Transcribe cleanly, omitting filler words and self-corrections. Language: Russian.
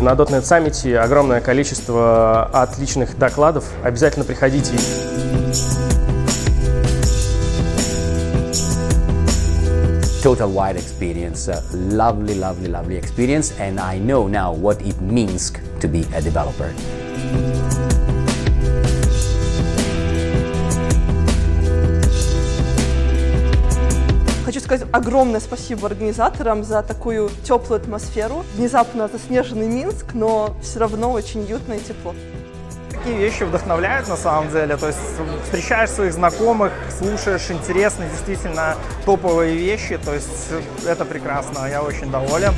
На .NET Summit огромное количество отличных докладов. Обязательно приходите. Total wide experience, lovely experience, and I know now what it means to be a developer. Хочу сказать огромное спасибо организаторам за такую теплую атмосферу. Внезапно заснеженный Минск, но все равно очень уютно и тепло. Такие вещи вдохновляют на самом деле, то есть встречаешь своих знакомых, слушаешь интересные, действительно топовые вещи, то есть это прекрасно, я очень доволен.